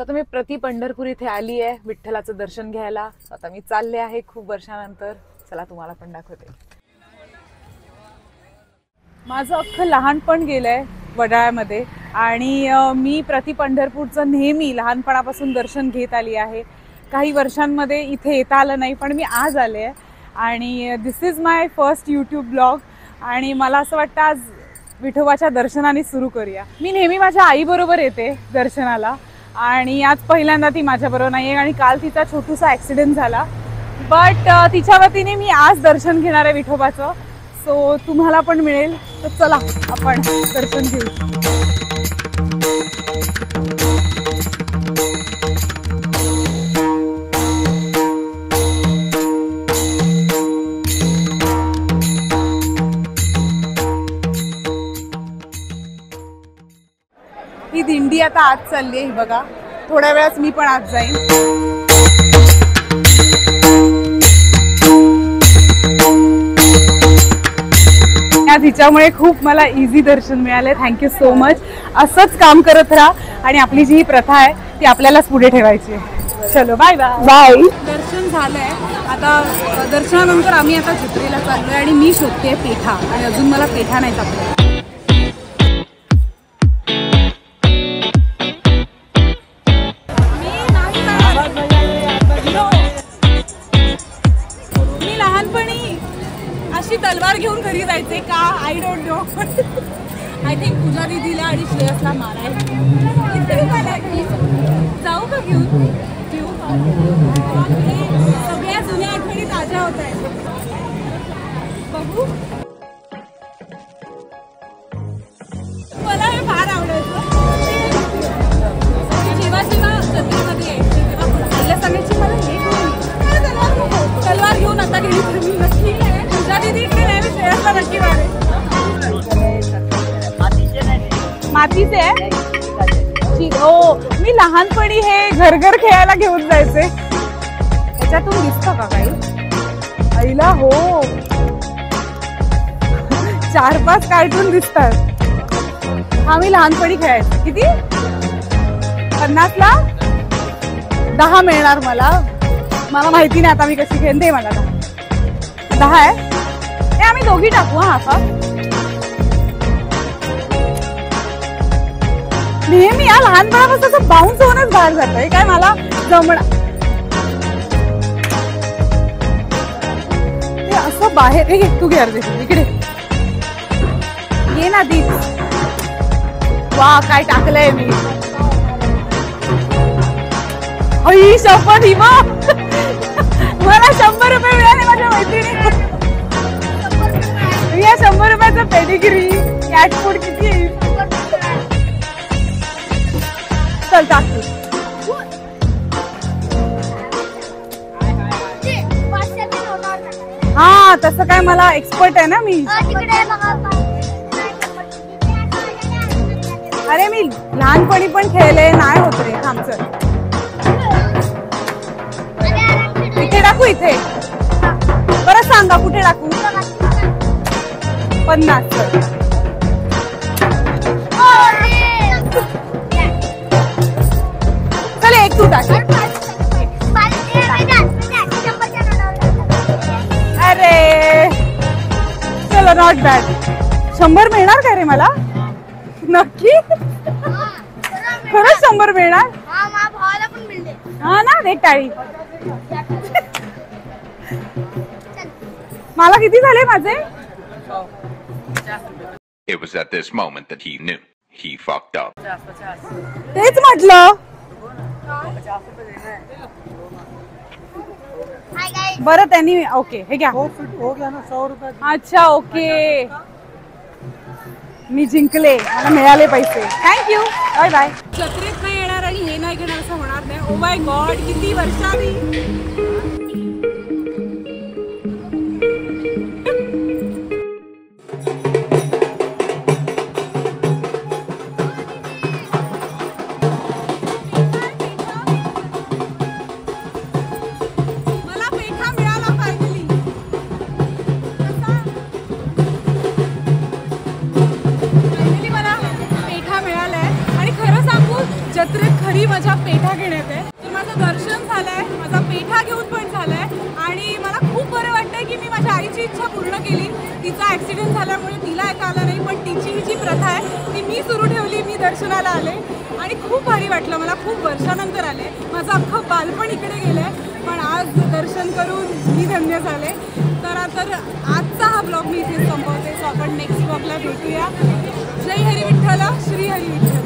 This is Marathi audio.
आता मी प्रति पंढरपूर इथे आली आहे विठ्ठलाचं दर्शन घ्यायला। आता मी चालले आहे खूप वर्षानंतर। चला तुम्हाला पण दाखवते। माझं अख्खं लहानपण गेलंय वडाळ्यामध्ये आणि मी प्रति पंढरपूरचं नेहमी लहानपणापासून दर्शन घेत आली आहे। काही वर्षांमध्ये इथे येता आलं नाही पण मी आज आले आहे आणि this is my first YouTube blog आणि मला असं वाटतं आज विठोबाच्या दर्शनाने सुरू करूया। मी नेहमी माझ्या आईबरोबर येते दर्शनाला आणि आज पहिल्यांदा ती माझ्याबरोबर नाही आहे आणि काल तिचा छोटूसा ॲक्सिडेंट झाला बट तिच्या वतीने मी आज दर्शन घेणार आहे विठोबाचं। सो तुम्हाला पण मिळेल तर चला आपण दर्शन घेऊ। ही दिंडी आता आत चालली आहे बघा। थोड्या वेळात मी पण आत जाईन। तिच्यामुळे खूप मला इझी दर्शन मिळाले। Thank you so much. असंच काम करत राहा आणि आपली जी ही प्रथा आहे ती आपल्यालाच पुढे ठेवायची आहे। चलो बाय बाय बाय। दर्शन झालंय। आता दर्शनानंतर आम्ही आता जत्रेला चाललोय आणि मी शोधते पेठा आणि अजून मला पेठा नाही सापडला। मी लहानपणी अशी तलवार घेऊन घरी जायचे का I don't know. I think Pooja दीदीला आणि श्रेयसला मारायला जाऊ का घेऊन घेऊ। सगळ्या जुन्या आठवणी ताज्या होत आहेत। बघू मला हे फार आवडायचं। जेव्हा जेव्हा जत्रेमध्ये यायची तेव्हा पहिल्या सांगायची मला हे तलवार घेऊन आता गेली तर मी नक्की पूजा दीदीकडे नाही श्रेयसला नक्की मारेल। मातीचे आहे हो। मी लहानपणी हे घर घर खेळायला घेऊन जायचे। याच्यातून दिसतं का काही आईला हो 4-5 कार्टून दिसतात। हा मी लहानपणी खेळायचे। किती 50ला 10 मिळणार मला। मला माहिती नाही आता मी कशी खेळेन। दे मला 10 आहे। हे आम्ही दोघी टाकू हा हाफ। नेहमी या लहानपणापासून असं बाउन्स होऊनच बाहेर जातंय काय मला जमणार ते असं बाहेर। हे तू घे अर्धे इकडे ये ना दी। वा काय टाकलंय मी। आई शपथ ही मला 100 रुपये मिळाले माझ्या मैत्रिणी। या 100 रुपयाचं पेडिग्री कॅट फूड किती आहे। चल टाकू। हा तसं काय मला एक्सपर्ट आहे ना मी। अरे मी लहानपणी पण खेळले नाही होत रे। आमचं इथे टाकू इथे बरं सांगा कुठे टाकू। 50 चल एक तू टाक। अरे चलो नॉट बॅड। 100 मिळणार काय रे मला नक्की खरंच 100 मिळणार। हा ना देख टाळी। मला किती झाले माझे। It was at this moment that he knew he fucked up. तेच म्हटलं। बरं त्यांनी ओके हे घ्या हो गया ना 100 रुपये। अच्छा ओके मी जिंकले मला मिळाले पैसे। Thank you bye bye. जत्रेत नाही येणार आणि हे नाही घेणार असं होणार नाही। ओ माय गॉड किती वर्षांनी। जत्रेत खरी मजा पेठा घेण्यात आहे. तर माझं दर्शन झालंय, माझा पेठा घेऊन पण झालाय आणि मला खूप बरं वाटतंय की मी माझ्या आईची इच्छा पूर्ण केली. तिचा ॲक्सिडेंट झाल्यामुळे तिला येता आला नाही, पण तिची ही जी प्रथा आहे ती मी सुरू ठेवली. मी दर्शनाला आले आणि खूप भारी वाटलं. मला खूप वर्षानंतर आले. माझं अख्खं बालपण इकडे गेलंय, पण आज दर्शन करून मी धन्य झाले. तर आजचा हा ब्लॉग मी इथे संपवते. सो आपण नेक्स्ट ब्लॉगला भेटूया. जय हरी विठ्ठल, श्री हरी विठ्ठल.